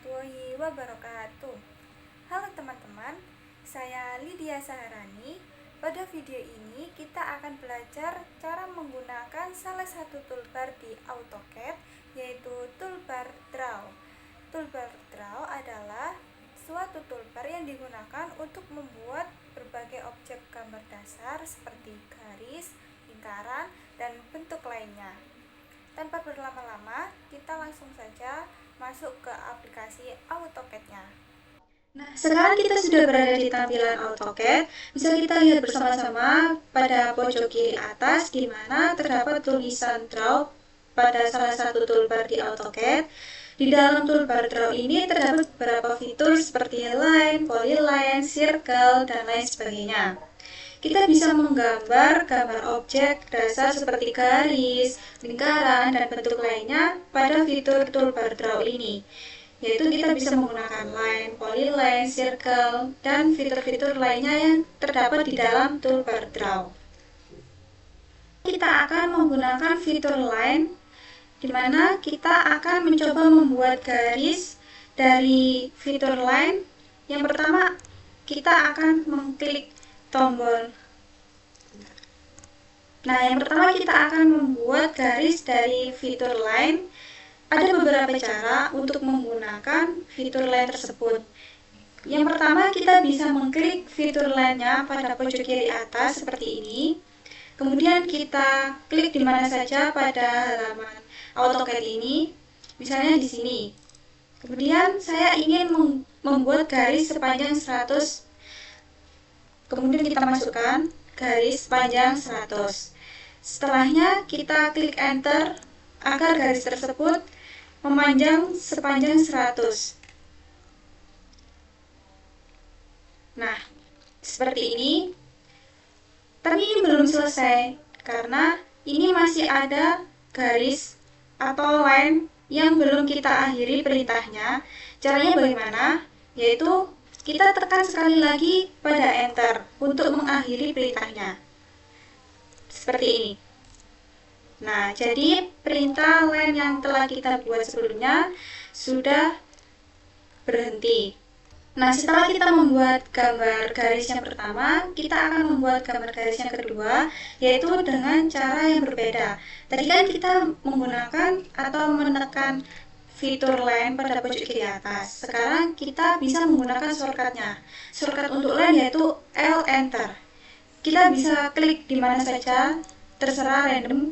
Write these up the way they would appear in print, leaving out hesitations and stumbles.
warahmatullahi wabarakatuh. Halo teman-teman, saya Lydia Saharani. Pada video ini kita akan belajar cara menggunakan salah satu toolbar di AutoCAD, yaitu toolbar Draw. Toolbar Draw adalah suatu toolbar yang digunakan untuk membuat berbagai objek gambar dasar seperti garis, lingkaran, dan bentuk lainnya. Tanpa berlama-lama, kita langsung saja masuk ke aplikasi AutoCAD-nya. Nah, sekarang kita sudah berada di tampilan AutoCAD. Bisa kita lihat bersama-sama pada pojok kiri atas, di mana terdapat tulisan Draw pada salah satu toolbar di AutoCAD. Di dalam toolbar Draw ini terdapat beberapa fitur seperti line, polyline, circle, dan lain sebagainya. Kita bisa menggambar gambar objek dasar seperti garis, lingkaran, dan bentuk lainnya pada fitur toolbar Draw ini, yaitu kita bisa menggunakan line, polyline, circle, dan fitur-fitur lainnya yang terdapat di dalam toolbar Draw. Kita akan menggunakan fitur line, di mana kita akan mencoba membuat garis dari fitur line. Yang pertama, kita akan mengklik tombol. Nah, yang pertama kita akan membuat garis dari fitur line. Ada beberapa cara untuk menggunakan fitur line tersebut. Yang pertama, kita bisa mengklik fitur line-nya pada pojok kiri atas seperti ini. Kemudian kita klik di mana saja pada halaman AutoCAD ini, misalnya di sini. Kemudian saya ingin membuat garis sepanjang 100. Kemudian kita masukkan garis panjang 100. Setelahnya kita klik enter agar garis tersebut memanjang sepanjang 100. Nah, seperti ini. Tapi ini belum selesai karena ini masih ada garis atau line yang belum kita akhiri perintahnya. Caranya bagaimana? Yaitu kita tekan sekali lagi pada enter untuk mengakhiri perintahnya. Seperti ini. Nah, jadi perintah line yang telah kita buat sebelumnya sudah berhenti. Nah, setelah kita membuat gambar garis yang pertama, kita akan membuat gambar garis yang kedua, yaitu dengan cara yang berbeda. Tadi kan kita menggunakan atau menekan fitur line pada pojok kiri atas. Sekarang kita bisa menggunakan shortcut-nya. Shortcut untuk line yaitu L enter. Kita bisa klik di mana saja, terserah random.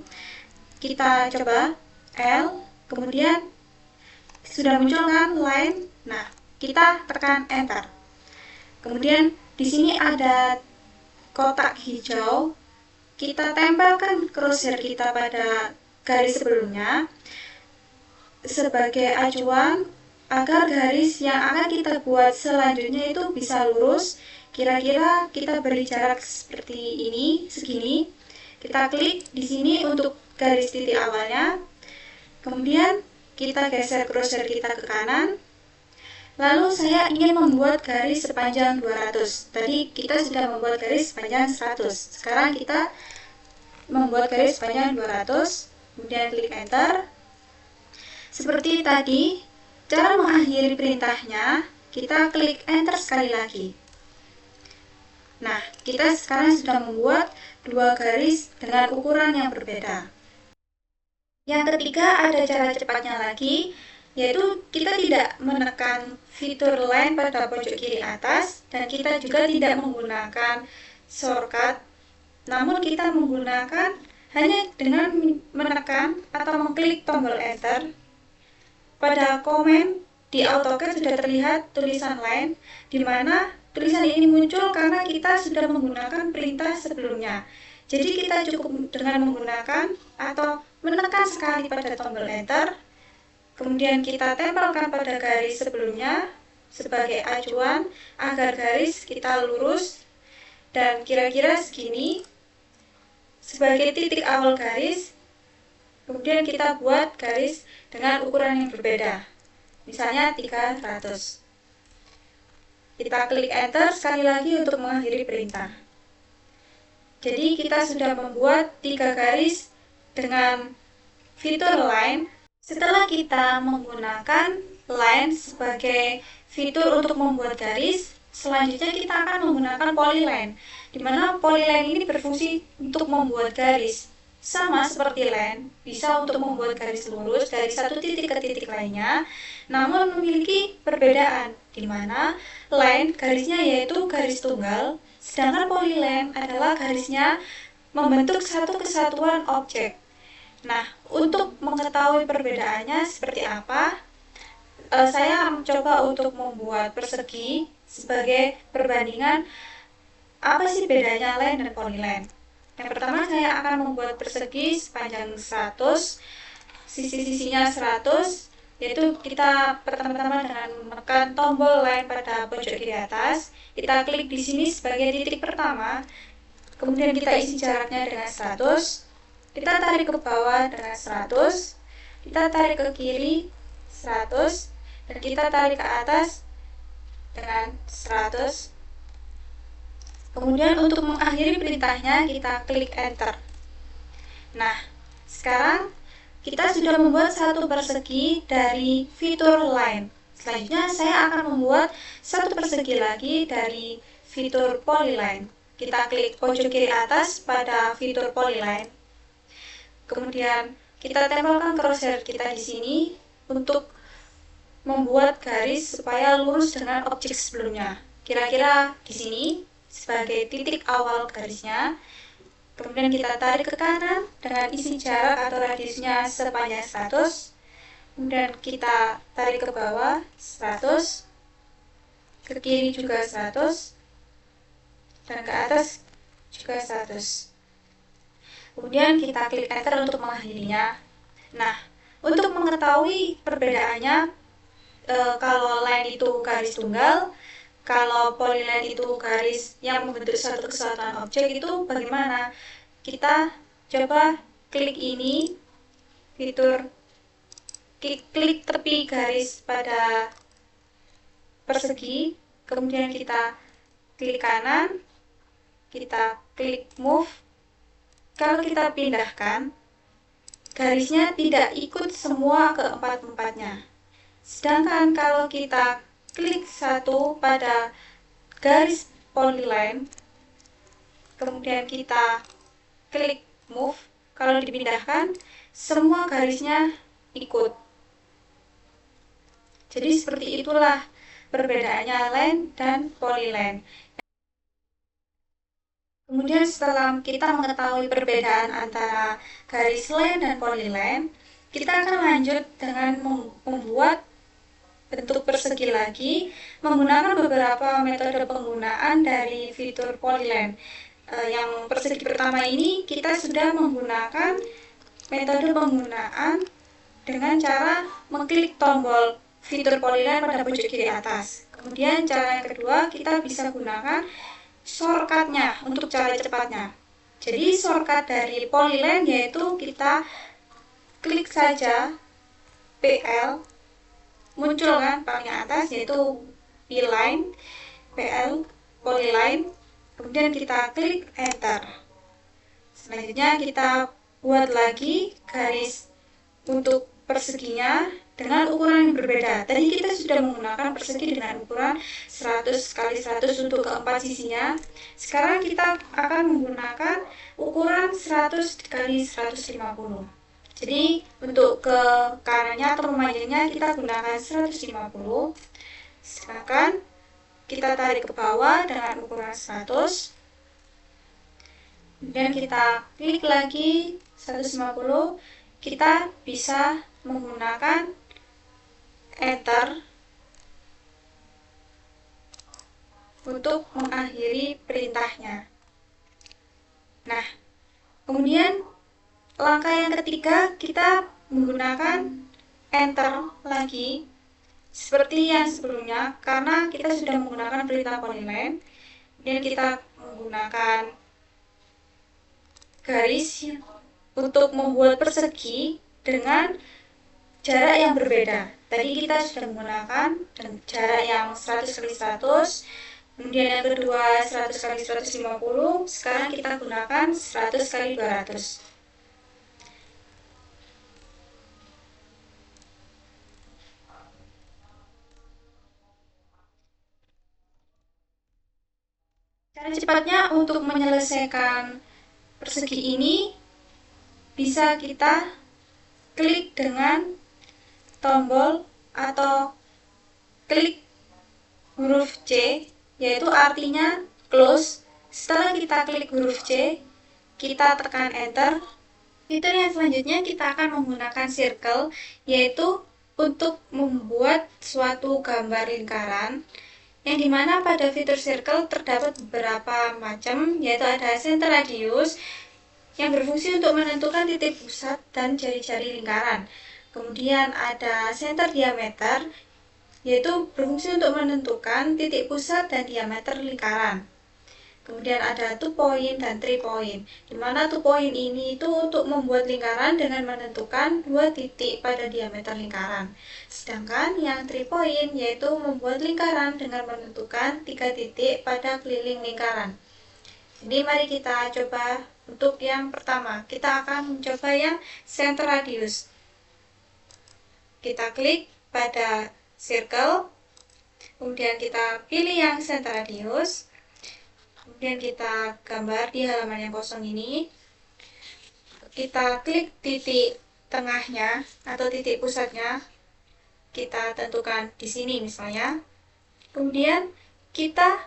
Kita coba L, kemudian sudah muncul kan line. Nah, kita tekan enter. Kemudian di sini ada kotak hijau. Kita tempelkan crosshair kita pada garis sebelumnya sebagai acuan agar garis yang akan kita buat selanjutnya itu bisa lurus. Kira-kira kita beri jarak seperti ini, segini. Kita klik di sini untuk garis titik awalnya. Kemudian kita geser crosshair kita ke kanan. Lalu saya ingin membuat garis sepanjang 200. Tadi kita sudah membuat garis sepanjang 100. Sekarang kita membuat garis sepanjang 200. Kemudian klik enter. Seperti tadi, cara mengakhiri perintahnya, kita klik enter sekali lagi. Nah, kita sekarang sudah membuat dua garis dengan ukuran yang berbeda. Yang ketiga, ada cara cepatnya lagi, yaitu kita tidak menekan fitur line pada pojok kiri atas, dan kita juga tidak menggunakan shortcut, namun kita menggunakan hanya dengan menekan atau mengklik tombol enter. Pada komen di AutoCAD sudah terlihat tulisan line, di mana tulisan ini muncul karena kita sudah menggunakan perintah sebelumnya. Jadi kita cukup dengan menggunakan atau menekan sekali pada tombol enter, kemudian kita tempelkan pada garis sebelumnya sebagai acuan agar garis kita lurus dan kira-kira segini sebagai titik awal garis. Kemudian kita buat garis dengan ukuran yang berbeda, misalnya 300. Kita klik enter sekali lagi untuk mengakhiri perintah. Jadi kita sudah membuat 3 garis dengan fitur line. Setelah kita menggunakan line sebagai fitur untuk membuat garis, selanjutnya kita akan menggunakan polyline, di mana polyline ini berfungsi untuk membuat garis. Sama seperti line, bisa untuk membuat garis lurus dari satu titik ke titik lainnya, namun memiliki perbedaan, di mana line garisnya yaitu garis tunggal, sedangkan polyline adalah garisnya membentuk satu kesatuan objek. Nah, untuk mengetahui perbedaannya seperti apa, saya mencoba untuk membuat persegi sebagai perbandingan apa sih bedanya line dan polyline. Yang pertama saya akan membuat persegi sepanjang 100, sisi-sisinya 100, yaitu kita pertama-tama dengan menekan tombol line pada pojok kiri atas, kita klik di sini sebagai titik pertama, kemudian kita isi jaraknya dengan 100, kita tarik ke bawah dengan 100, kita tarik ke kiri 100, dan kita tarik ke atas dengan 100. Kemudian untuk mengakhiri perintahnya kita klik enter. Nah, sekarang kita sudah membuat satu persegi dari fitur line. Selanjutnya saya akan membuat satu persegi lagi dari fitur polyline. Kita klik pojok kiri atas pada fitur polyline. Kemudian kita tempelkan crosshair kita di sini untuk membuat garis supaya lurus dengan objek sebelumnya. Kira-kira di sini sebagai titik awal garisnya. Kemudian kita tarik ke kanan dengan isi jarak atau radiusnya sepanjang 100. Kemudian kita tarik ke bawah 100, ke kiri juga 100, dan ke atas juga 100. Kemudian kita klik enter untuk mengakhirinya. Nah, untuk mengetahui perbedaannya, kalau line itu garis tunggal, kalau polyline itu garis yang membentuk satu kesatuan objek, itu bagaimana? Kita coba klik ini, fitur klik tepi garis pada persegi, kemudian kita klik kanan, kita klik move. Kalau kita pindahkan, garisnya tidak ikut semua ke empat-empatnya. Sedangkan kalau kita klik satu pada garis polyline, kemudian kita klik move, kalau dipindahkan, semua garisnya ikut. Jadi seperti itulah perbedaannya line dan polyline. Kemudian setelah kita mengetahui perbedaan antara garis line dan polyline, kita akan lanjut dengan membuat bentuk persegi lagi menggunakan beberapa metode penggunaan dari fitur polyline. Yang persegi pertama ini kita sudah menggunakan metode penggunaan dengan cara mengklik tombol fitur polyline pada pojok kiri atas. Kemudian cara yang kedua, kita bisa gunakan shortcutnya untuk cara cepatnya. Jadi shortcut dari polyline yaitu kita klik saja PL, muncul kan paling atas yaitu P-line, PL, polyline, kemudian kita klik enter. Selanjutnya kita buat lagi garis untuk perseginya dengan ukuran yang berbeda. Tadi kita sudah menggunakan persegi dengan ukuran 100 x 100 untuk keempat sisinya. Sekarang kita akan menggunakan ukuran 100 x 150. Jadi untuk ke kanannya atau memanjangnya kita gunakan 150. Sedangkan kita tarik ke bawah dengan ukuran 100. Kemudian kita klik lagi 150. Kita bisa menggunakan enter untuk mengakhiri perintahnya. Nah, kemudian langkah yang ketiga, kita menggunakan enter lagi seperti yang sebelumnya, karena kita sudah menggunakan perintah polyline dan kita menggunakan garis untuk membuat persegi dengan jarak yang berbeda. Tadi kita sudah menggunakan jarak yang 100 x 100, kemudian yang kedua 100 x 150, sekarang kita gunakan 100 x 200. Cara cepatnya untuk menyelesaikan persegi ini bisa kita klik dengan tombol atau klik huruf C, yaitu artinya close. Setelah kita klik huruf C, kita tekan enter. Fitur yang selanjutnya kita akan menggunakan circle, yaitu untuk membuat suatu gambar lingkaran, yang dimana pada fitur circle terdapat beberapa macam, yaitu ada center radius yang berfungsi untuk menentukan titik pusat dan jari-jari lingkaran. Kemudian ada center diameter, yaitu berfungsi untuk menentukan titik pusat dan diameter lingkaran. Kemudian ada 2 point dan 3 point, di mana 2 point ini itu untuk membuat lingkaran dengan menentukan 2 titik pada diameter lingkaran. Sedangkan yang 3 point yaitu membuat lingkaran dengan menentukan 3 titik pada keliling lingkaran. Jadi mari kita coba untuk yang pertama. Kita akan mencoba yang center radius. Kita klik pada circle, kemudian kita pilih yang center radius. Kemudian kita gambar di halaman yang kosong ini. Kita klik titik tengahnya atau titik pusatnya. Kita tentukan di sini misalnya. Kemudian kita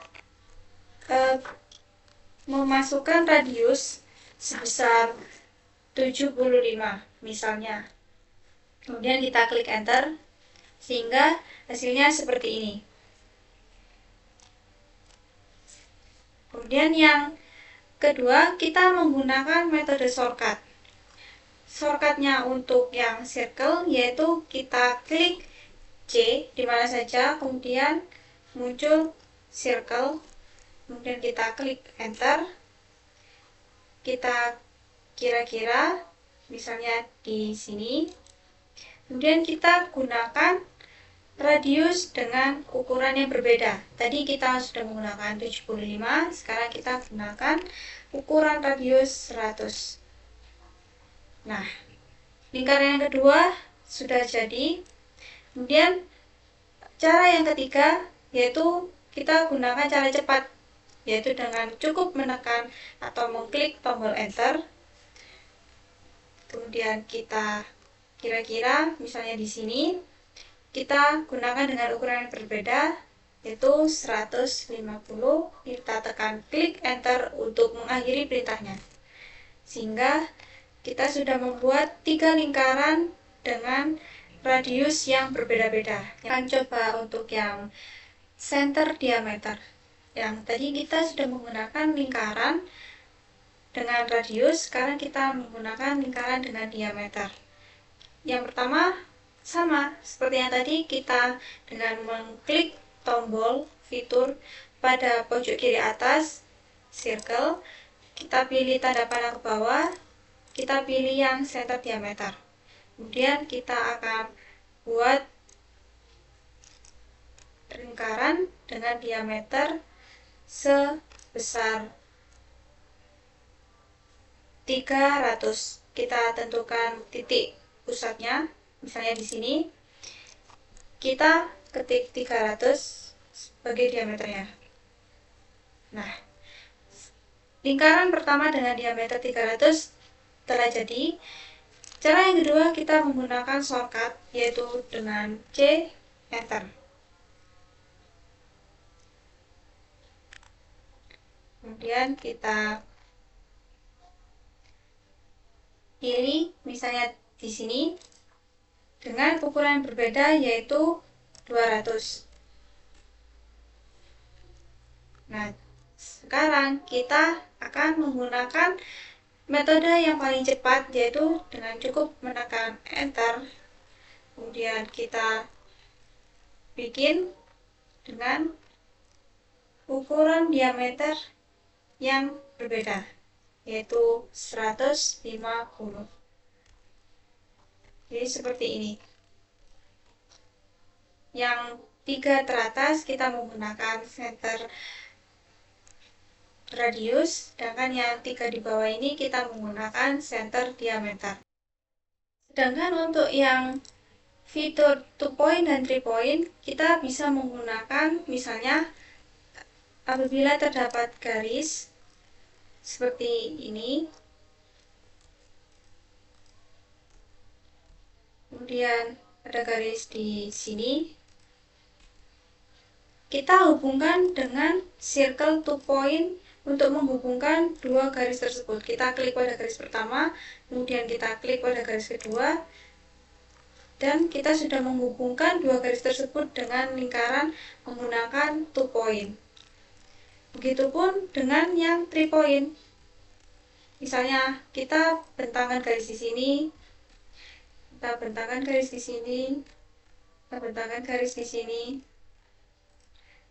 memasukkan radius sebesar 75 misalnya. Kemudian kita klik enter sehingga hasilnya seperti ini. Kemudian yang kedua, kita menggunakan metode shortcut. Shortcutnya untuk yang circle yaitu kita klik C di mana saja, kemudian muncul circle, kemudian kita klik enter. Kita kira-kira misalnya di sini. Kemudian kita gunakan radius dengan ukuran yang berbeda. Tadi kita sudah menggunakan 75, sekarang kita gunakan ukuran radius 100. Nah, lingkaran yang kedua sudah jadi. Kemudian cara yang ketiga yaitu kita gunakan cara cepat, yaitu dengan cukup menekan atau mengklik tombol enter. Kemudian kita kira-kira misalnya di sini. Kita gunakan dengan ukuran yang berbeda, yaitu 150. Kita tekan klik enter untuk mengakhiri perintahnya. Sehingga kita sudah membuat 3 lingkaran dengan radius yang berbeda-beda. Kita coba untuk yang center diameter. Yang tadi kita sudah menggunakan lingkaran dengan radius, sekarang kita menggunakan lingkaran dengan diameter. Yang pertama sama seperti yang tadi, kita dengan mengklik tombol fitur pada pojok kiri atas circle, kita pilih tanda panah ke bawah, kita pilih yang center diameter. Kemudian kita akan buat lingkaran dengan diameter sebesar 300. Kita tentukan titik pusatnya. Misalnya di sini kita ketik 300 sebagai diameternya. Nah, lingkaran pertama dengan diameter 300 telah jadi. Cara yang kedua kita menggunakan shortcut, yaitu dengan C enter. Kemudian kita pilih misalnya di sini dengan ukuran yang berbeda, yaitu 200. Nah, sekarang kita akan menggunakan metode yang paling cepat, yaitu dengan cukup menekan enter. Kemudian kita bikin dengan ukuran diameter yang berbeda, yaitu 150. Jadi seperti ini. Yang 3 teratas kita menggunakan center radius, sedangkan yang 3 di bawah ini kita menggunakan center diameter. Sedangkan untuk yang fitur 2 point dan 3 point, kita bisa menggunakan misalnya apabila terdapat garis seperti ini, kemudian ada garis di sini, kita hubungkan dengan circle to point untuk menghubungkan dua garis tersebut. Kita klik pada garis pertama, kemudian kita klik pada garis kedua, dan kita sudah menghubungkan dua garis tersebut dengan lingkaran menggunakan 2 point. Begitupun dengan yang 3 point. Misalnya kita bentangkan garis di sini, kita bentangkan garis di sini, kita bentangkan garis di sini.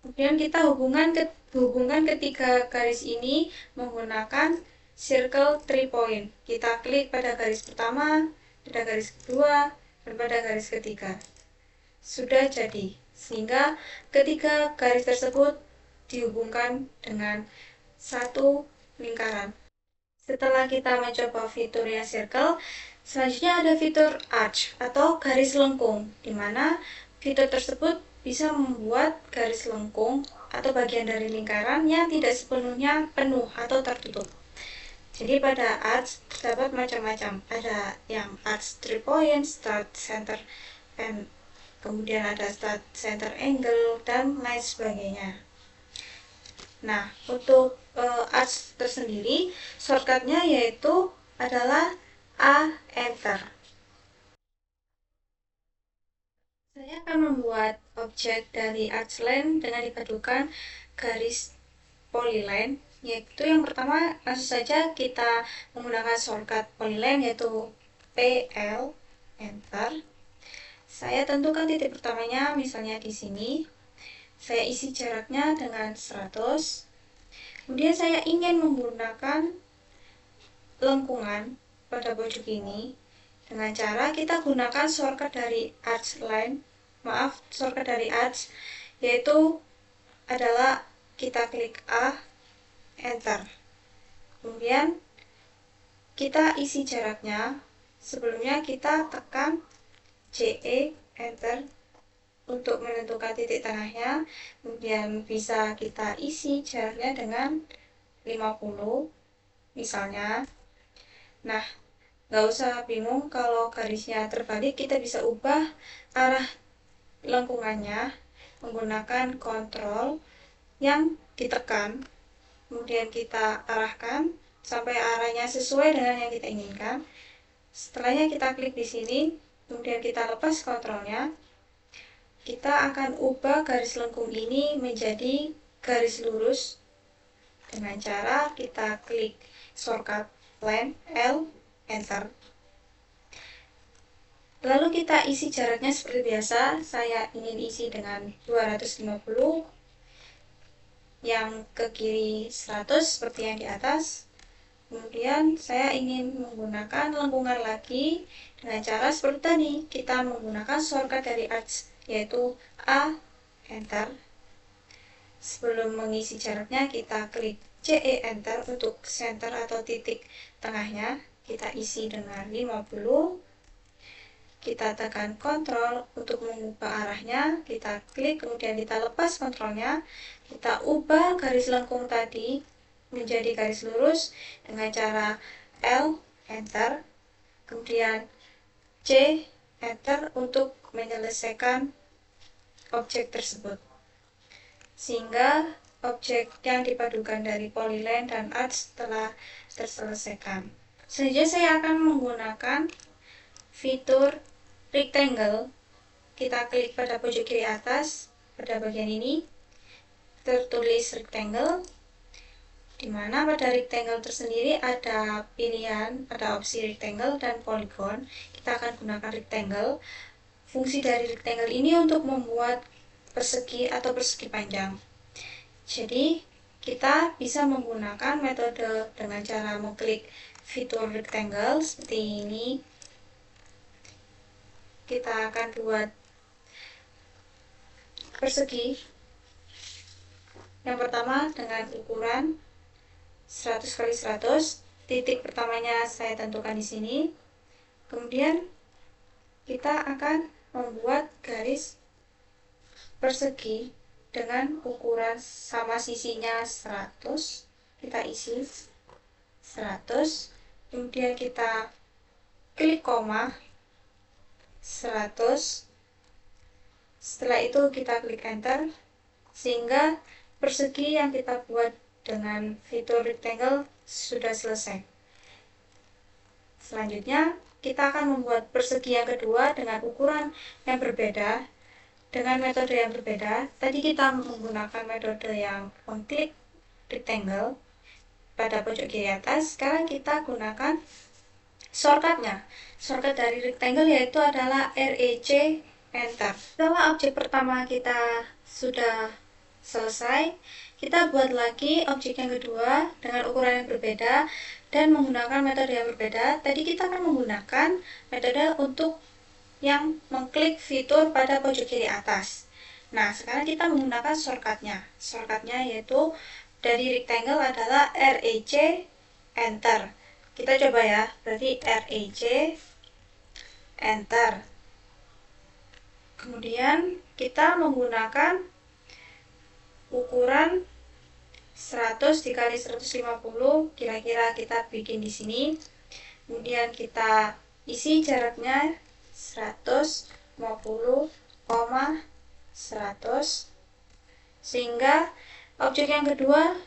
Kemudian kita hubungkan ketiga garis ini menggunakan circle 3 point. Kita klik pada garis pertama, pada garis kedua, dan pada garis ketiga. Sudah jadi, sehingga ketiga garis tersebut dihubungkan dengan satu lingkaran. Setelah kita mencoba fiturnya circle, selanjutnya ada fitur arch atau garis lengkung, di mana fitur tersebut bisa membuat garis lengkung atau bagian dari lingkaran yang tidak sepenuhnya penuh atau tertutup. Jadi pada arch terdapat macam-macam. Ada yang arch 3 point, start, center, and kemudian ada start, center, angle, dan lain sebagainya. Nah, untuk arch tersendiri, shortcutnya yaitu adalah A, enter. Saya akan membuat objek dari arch line dengan dipadukan garis polyline, yaitu yang pertama langsung saja kita menggunakan shortcut polyline yaitu PL, enter. Saya tentukan titik pertamanya misalnya di sini. Saya isi jaraknya dengan 100. Kemudian saya ingin menggunakan lengkungan pada pojok ini dengan cara kita gunakan shortcut dari arch line. Shortcut dari arch yaitu adalah kita klik A, enter. Kemudian kita isi jaraknya. Sebelumnya kita tekan CE, enter, untuk menentukan titik tengahnya. Kemudian bisa kita isi jaraknya dengan 50 misalnya. Nah, nggak usah bingung kalau garisnya terbalik, kita bisa ubah arah lengkungannya menggunakan kontrol yang ditekan, kemudian kita arahkan sampai arahnya sesuai dengan yang kita inginkan. Setelahnya kita klik di sini, kemudian kita lepas kontrolnya. Kita akan ubah garis lengkung ini menjadi garis lurus dengan cara kita klik shortcut line L, enter. Lalu kita isi jaraknya seperti biasa. Saya ingin isi dengan 250, yang ke kiri 100 seperti yang di atas. Kemudian saya ingin menggunakan lengkungan lagi dengan cara seperti tadi. Kita menggunakan shortcut dari arch yaitu A, enter. Sebelum mengisi jaraknya kita klik CE, enter untuk center atau titik tengahnya. Kita isi dengan 50. Kita tekan kontrol untuk mengubah arahnya. Kita klik, kemudian kita lepas kontrolnya. Kita ubah garis lengkung tadi menjadi garis lurus dengan cara L, enter. Kemudian C, enter untuk menyelesaikan objek tersebut. Sehingga objek yang dipadukan dari polyline dan arch telah terselesaikan. Selanjutnya saya akan menggunakan fitur rectangle. Kita klik pada pojok kiri atas, pada bagian ini tertulis rectangle, di mana pada rectangle tersendiri ada pilihan, ada opsi rectangle dan polygon. Kita akan gunakan rectangle. Fungsi dari rectangle ini untuk membuat persegi atau persegi panjang. Jadi kita bisa menggunakan metode dengan cara mengklik fitur rectangle seperti ini. Kita akan buat persegi. Yang pertama dengan ukuran 100 x 100. Titik pertamanya saya tentukan di sini. Kemudian kita akan membuat garis persegi dengan ukuran sama sisinya 100, kita isi 100, kemudian kita klik koma 100, setelah itu kita klik enter, sehingga persegi yang kita buat dengan fitur rectangle sudah selesai. Selanjutnya kita akan membuat persegi yang kedua dengan ukuran yang berbeda, dengan metode yang berbeda. Tadi kita menggunakan metode yang mengklik rectangle pada pojok kiri atas. Sekarang kita gunakan shortcutnya. Shortcut dari rectangle yaitu adalah REC enter. Setelah objek pertama kita sudah selesai, kita buat lagi objek yang kedua dengan ukuran yang berbeda dan menggunakan metode yang berbeda. Tadi kita akan menggunakan metode untuk yang mengklik fitur pada pojok kiri atas. Nah, sekarang kita menggunakan shortcutnya. Shortcutnya yaitu dari rectangle adalah REC enter. Kita coba ya, berarti REC enter. Kemudian kita menggunakan ukuran 100 dikali 150, kira-kira kita bikin di sini. Kemudian kita isi jaraknya 150, 100, sehingga objek yang kedua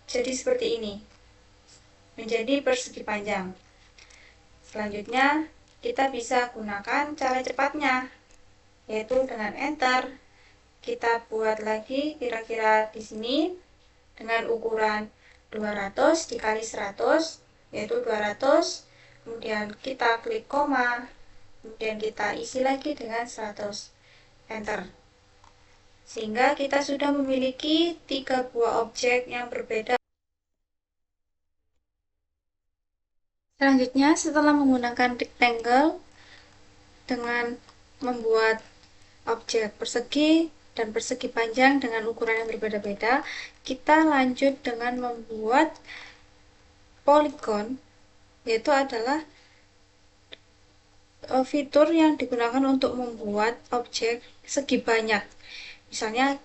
jadi seperti ini, menjadi persegi panjang. Selanjutnya kita bisa gunakan cara cepatnya, yaitu dengan enter. Kita buat lagi kira-kira di sini dengan ukuran 200 dikali 100, yaitu 200. Kemudian kita klik koma, kemudian kita isi lagi dengan 100, enter. Sehingga kita sudah memiliki 3 buah objek yang berbeda. Selanjutnya, setelah menggunakan rectangle dengan membuat objek persegi dan persegi panjang dengan ukuran yang berbeda-beda, kita lanjut dengan membuat polygon, yaitu adalah fitur yang digunakan untuk membuat objek segi banyak. Misalnya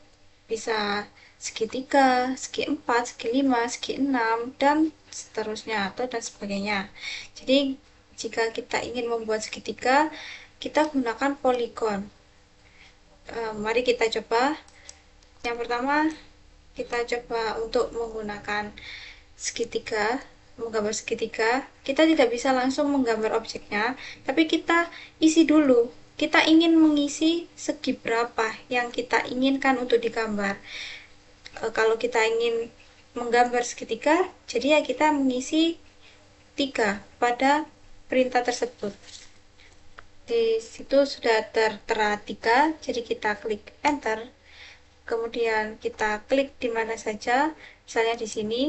bisa segi 3, segi 4, segi 5, segi 6, dan seterusnya, atau dan sebagainya. Jadi jika kita ingin membuat segitiga, kita gunakan polygon. Mari kita coba. Yang pertama, kita coba untuk menggunakan segitiga, menggambar segitiga. Kita tidak bisa langsung menggambar objeknya, tapi kita isi dulu. Kita ingin mengisi segi berapa yang kita inginkan untuk digambar. Kalau kita ingin menggambar segitiga, jadi ya kita mengisi 3 pada perintah tersebut. Di situ sudah tertera 3, jadi kita klik enter. Kemudian kita klik di mana saja, misalnya di sini.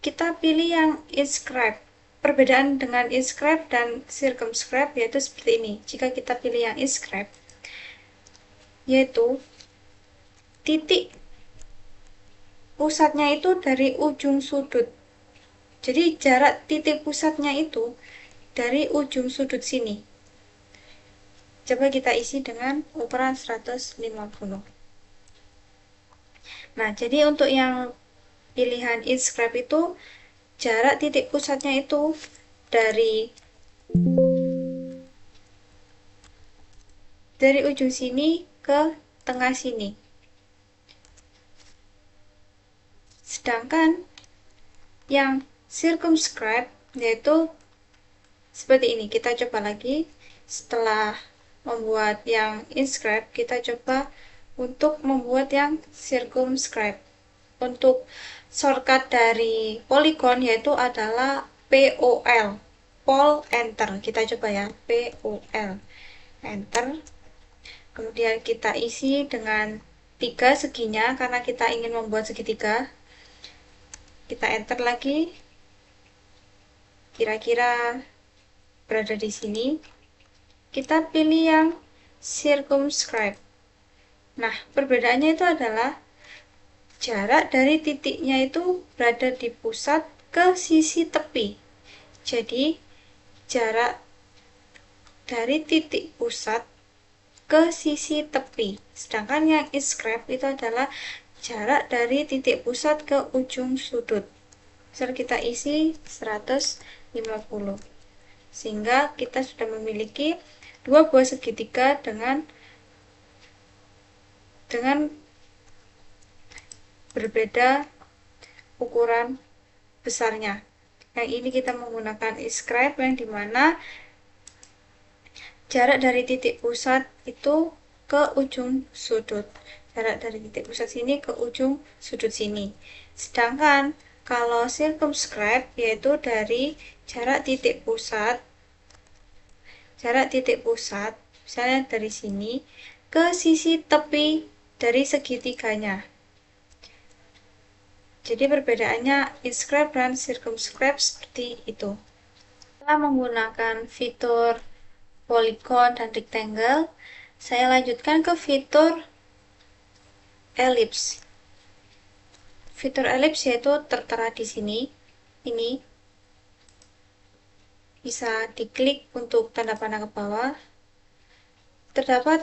Kita pilih yang inscribe. Perbedaan dengan inscribe dan circumscribe yaitu seperti ini. Jika kita pilih yang inscribe, yaitu titik pusatnya itu dari ujung sudut. Jadi jarak titik pusatnya itu dari ujung sudut sini. Coba kita isi dengan ukuran 150. Nah, jadi untuk yang pilihan inscribe itu jarak titik pusatnya itu dari ujung sini ke tengah sini. Sedangkan yang circumscribe yaitu seperti ini. Kita coba lagi. Setelah membuat yang inscribe, kita coba untuk membuat yang circumscribe. Untuk shortcut dari polygon yaitu adalah POL, pol enter. Kita coba ya, POL enter. Kemudian kita isi dengan 3 seginya karena kita ingin membuat segitiga. Kita enter lagi, kira-kira berada di sini. Kita pilih yang circumscribe. Nah, perbedaannya itu adalah jarak dari titiknya itu berada di pusat ke sisi tepi. Jadi, jarak dari titik pusat ke sisi tepi. Sedangkan yang inscribe itu adalah jarak dari titik pusat ke ujung sudut. Misal kita isi 150. Sehingga kita sudah memiliki dua buah segitiga dengan berbeda ukuran besarnya. Yang ini kita menggunakan inscribe yang dimana jarak dari titik pusat itu ke ujung sudut. Jarak dari titik pusat sini ke ujung sudut sini. Sedangkan kalau circumscribe yaitu dari jarak titik pusat, misalnya dari sini ke sisi tepi dari segitiganya. Jadi perbedaannya inscribe dan circumscribe seperti itu. Setelah menggunakan fitur polygon dan rectangle, saya lanjutkan ke fitur ellipse. Fitur ellipse yaitu tertera di sini. Ini bisa diklik untuk tanda panah ke bawah. Terdapat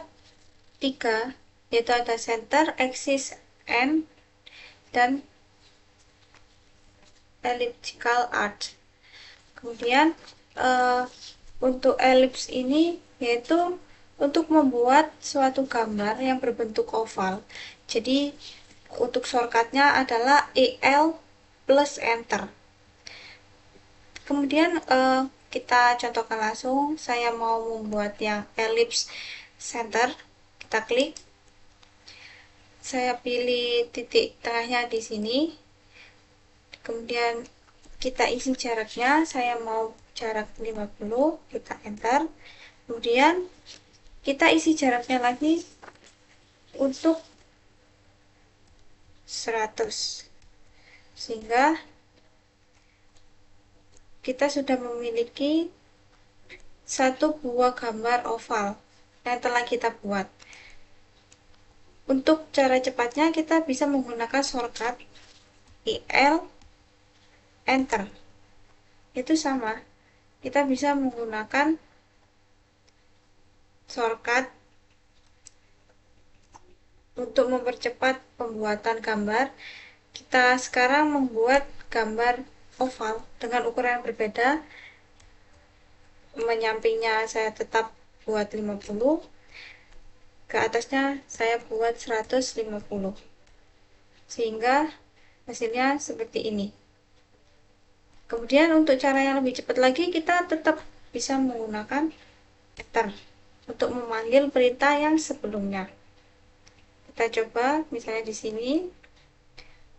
3, yaitu ada center, axis, end, dan elliptical arc. Kemudian untuk ellipse ini yaitu untuk membuat suatu gambar yang berbentuk oval. Jadi untuk shortcutnya adalah EL plus enter. Kemudian kita contohkan langsung. Saya mau membuat yang ellipse center. Kita klik. Saya pilih titik tengahnya di sini. Kemudian kita isi jaraknya, saya mau jarak 50, kita enter. Kemudian kita isi jaraknya lagi untuk 100. Sehingga kita sudah memiliki satu buah gambar oval yang telah kita buat. Untuk cara cepatnya kita bisa menggunakan shortcut EL enter. Itu sama, kita bisa menggunakan shortcut untuk mempercepat pembuatan gambar. Kita sekarang membuat gambar oval dengan ukuran yang berbeda. Menyampingnya saya tetap buat 50, ke atasnya saya buat 150, sehingga hasilnya seperti ini. Kemudian untuk cara yang lebih cepat lagi, kita tetap bisa menggunakan enter untuk memanggil perintah yang sebelumnya. Kita coba misalnya di sini.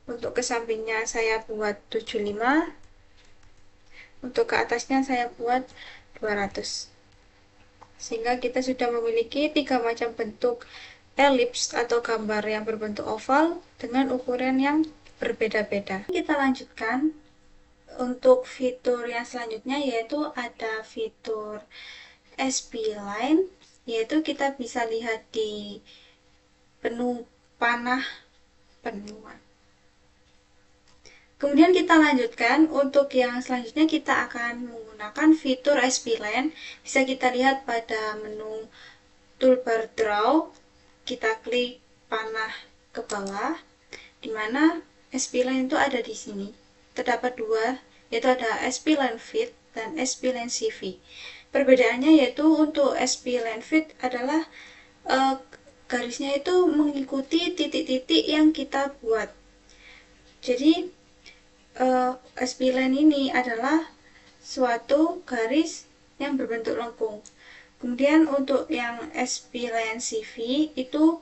Untuk ke sampingnya saya buat 75, untuk ke atasnya saya buat 200. Sehingga kita sudah memiliki 3 macam bentuk ellipse atau gambar yang berbentuk oval dengan ukuran yang berbeda-beda. Kita lanjutkan untuk fitur yang selanjutnya, yaitu ada fitur spline, yaitu kita bisa lihat di menu panah penuan. Kemudian kita lanjutkan untuk yang selanjutnya, kita akan menggunakan fitur spline. Bisa kita lihat pada menu toolbar draw, kita klik panah ke bawah, dimana spline itu ada di sini. Terdapat 2, yaitu ada spline fit dan spline CV. Perbedaannya yaitu untuk spline fit adalah garisnya itu mengikuti titik-titik yang kita buat. Jadi spline ini adalah suatu garis yang berbentuk lengkung. Kemudian untuk yang spline CV itu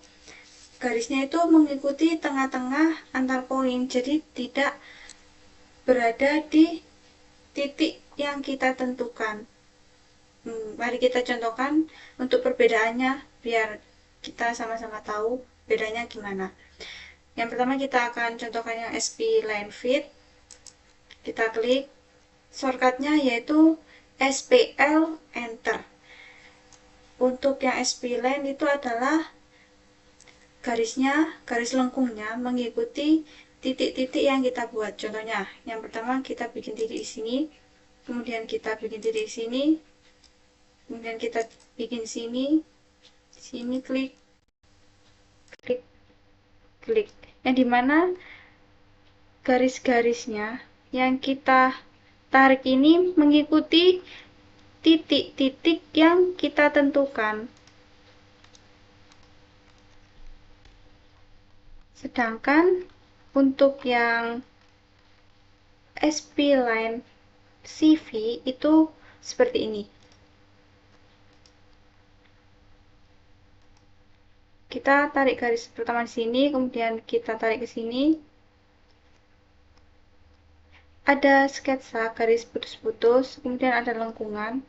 garisnya itu mengikuti tengah-tengah antar poin, jadi tidak berada di titik yang kita tentukan. Mari kita contohkan untuk perbedaannya biar kita sama-sama tahu bedanya gimana. Yang pertama kita akan contohkan yang spline fit. Kita klik, shortcutnya yaitu SPL enter. Untuk yang spline itu adalah garis lengkungnya mengikuti titik-titik yang kita buat. Contohnya, yang pertama kita bikin titik di sini, kemudian kita bikin titik di sini, kemudian kita bikin sini, sini klik, yang dimana garis-garisnya yang kita tarik ini mengikuti titik-titik yang kita tentukan. Sedangkan untuk yang spline CV itu seperti ini. Kita tarik garis pertama di sini, kemudian kita tarik ke sini. Ada sketsa garis putus-putus, kemudian ada lengkungan.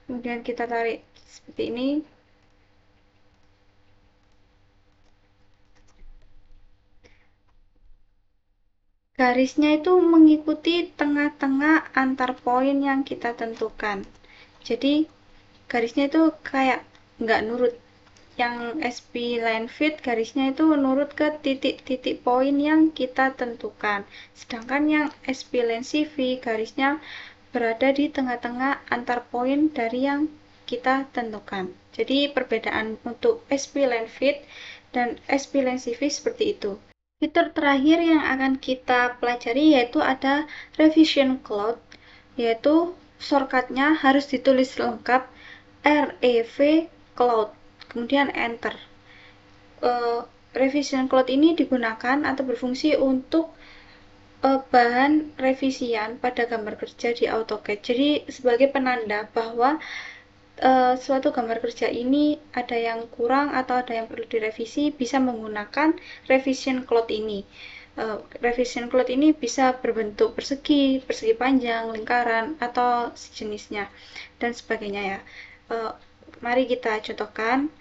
Kemudian kita tarik seperti ini. Garisnya itu mengikuti tengah-tengah antar poin yang kita tentukan. Jadi garisnya itu kayak nggak nurut. Yang SP line fit garisnya itu nurut ke titik-titik poin yang kita tentukan. Sedangkan yang SP line CV garisnya berada di tengah-tengah antar poin dari yang kita tentukan. Jadi perbedaan untuk SP line fit dan SP line CV seperti itu. Fitur terakhir yang akan kita pelajari yaitu ada revision cloud, yaitu shortcutnya harus ditulis lengkap REV cloud, kemudian enter. Revision cloud ini digunakan atau berfungsi untuk bahan revisian pada gambar kerja di AutoCAD. Jadi sebagai penanda bahwa suatu gambar kerja ini ada yang kurang atau ada yang perlu direvisi, bisa menggunakan revision cloud ini. Revision cloud ini bisa berbentuk persegi, persegi panjang, lingkaran, atau sejenisnya, dan sebagainya ya. Mari kita contohkan.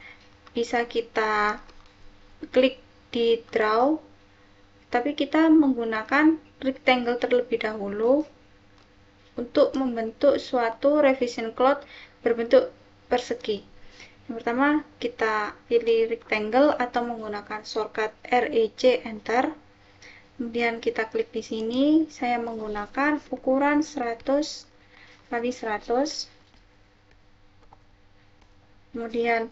Bisa kita klik di draw, tapi kita menggunakan rectangle terlebih dahulu untuk membentuk suatu revision cloud berbentuk persegi. Yang pertama, kita pilih rectangle atau menggunakan shortcut REC enter. Kemudian kita klik di sini. Saya menggunakan ukuran 100 kali 100. Kemudian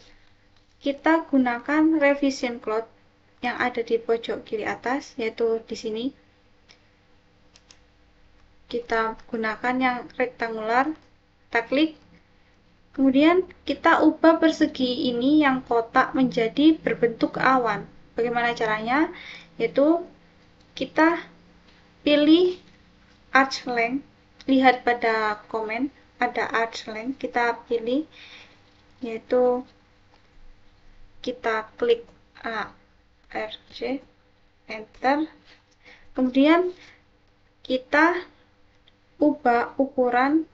kita gunakan revision cloud yang ada di pojok kiri atas, yaitu di sini. Kita gunakan yang rektangular, kita klik. Kemudian kita ubah persegi ini yang kotak menjadi berbentuk awan. Bagaimana caranya? Yaitu kita pilih arch length. Lihat pada komen ada arch length, kita pilih, yaitu kita klik ARC enter. Kemudian kita ubah ukuran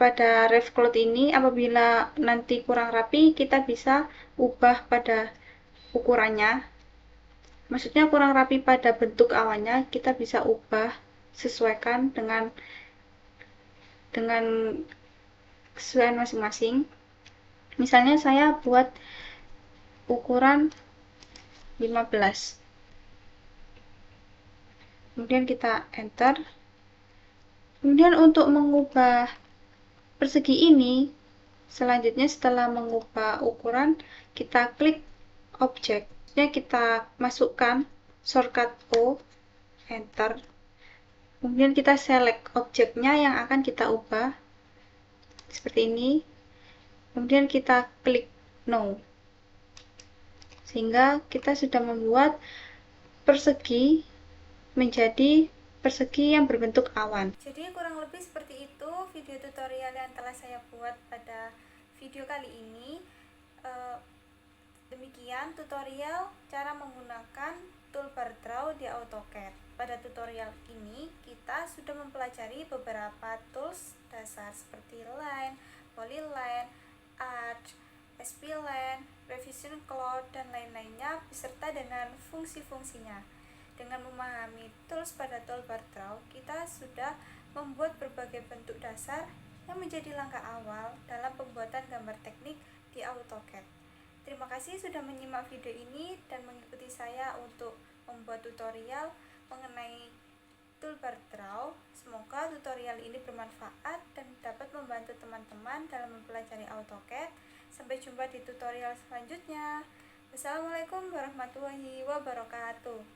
pada ref cloud ini. Apabila nanti kurang rapi, kita bisa ubah pada ukurannya. Maksudnya kurang rapi pada bentuk awannya, kita bisa ubah sesuaikan dengan kesesuaian masing-masing. Misalnya saya buat ukuran 15. Kemudian kita enter. Kemudian untuk mengubah persegi ini, selanjutnya setelah mengubah ukuran, kita klik objek. Kita masukkan shortcut O, enter. Kemudian kita select objeknya yang akan kita ubah, seperti ini. Kemudian kita klik no. Sehingga kita sudah membuat persegi menjadi persegi yang berbentuk awan. Jadi kurang lebih seperti itu video tutorial yang telah saya buat pada video kali ini. Demikian tutorial cara menggunakan toolbar draw di AutoCAD. Pada tutorial ini kita sudah mempelajari beberapa tools dasar seperti line, polyline, arch, spline, revision cloud, dan lain-lainnya beserta dengan fungsi-fungsinya. Dengan memahami tools pada toolbar draw, kita sudah membuat berbagai bentuk dasar yang menjadi langkah awal dalam pembuatan gambar teknik di AutoCAD. Terima kasih sudah menyimak video ini dan mengikuti saya untuk membuat tutorial mengenai toolbar draw. Semoga tutorial ini bermanfaat dan dapat membantu teman-teman dalam mempelajari AutoCAD. Sampai jumpa di tutorial selanjutnya. Wassalamualaikum warahmatullahi wabarakatuh.